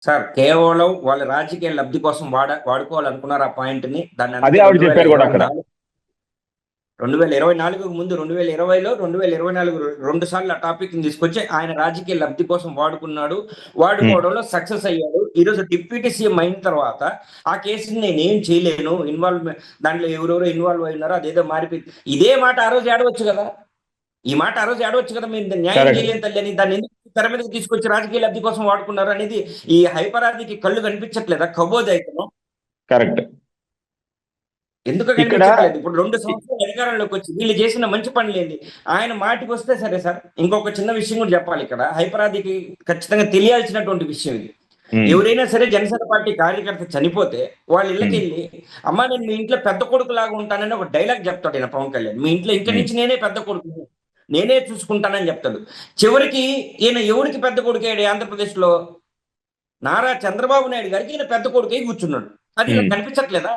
Sir కేవలం వాళ్ళ రాజకీయ లబ్ధి కోసం వాడుకోవాలనుకున్నారు ఆ పాయింట్ ని. దాన్ని అదే అందుకే ఆవిడ చెప్పారు కూడా అక్కడ. 2024 ముందు 2020లో 2024 రెండు సార్లు ఆ టాపిక్ ని తీసుకొచ్చి ఆయన రాజకీయ లబ్ధి కోసం వాడుకున్నాడు. వాడుకోవడంలో సక్సెస్ అయ్యాడు. ఈ రోజు డిప్యూటీ సీఎం అయిన తర్వాత ఆ కేసుని నేనేం చేయలేను, దాంట్లో ఎవరెవరో ఇన్వాల్వ్ అయినారో అదేదో మారిపోయింది. ఇదే మాట ఆ రోజు ఆడవచ్చు కదా, ఈ మాట ఆ రోజు ఆడవచ్చు కదా, మీరు న్యాయం కరెక్ట్ చేయలేని తల్లి అని. దాన్ని ఎందుకు తెర మీదకి తీసుకొచ్చి రాజకీయ లబ్ధి కోసం వాడుకున్నారు అనేది ఈ హైపరాదికి కళ్ళు కనిపించట్లేదా? కబోదైతను కరెక్ట్. ఎందుకు ఇక్కడ కనిపించట్లేదు? ఇప్పుడు 2 సంవత్సరాలు అధికారంలోకి వచ్చి వీళ్ళు చేసిన మంచి పనులేంది? ఆయన మాటికి వస్తే సరే సార్. ఇంకొక చిన్న విషయం కూడా చెప్పాలి ఇక్కడ, హైపరాదికి ఖచ్చితంగా తెలియాల్సినటువంటి విషయం ఇది. ఎవరైనా సరే జనసేన పార్టీ కార్యకర్త చనిపోతే వాళ్ళ ఇళ్ళకి వెళ్ళి, అమ్మా నేను మీ ఇంట్లో పెద్ద కొడుకు లాగా ఉంటానని ఒక డైలాగ్ చెప్తాడు ఈయన పవన్ కళ్యాణ్. మీ ఇంట్లో ఇంటి నుంచి నేనే పెద్ద కొడుకు, నేనే చూసుకుంటానని చెప్తాడు. చివరికి ఈయన ఎవరికి పెద్ద కొడుకేడు ఆంధ్రప్రదేశ్ లో? నారా చంద్రబాబు నాయుడు గారికి ఈయన పెద్ద కొడుకై కూర్చున్నాడు. అది ఈయన కనిపించట్లేదా?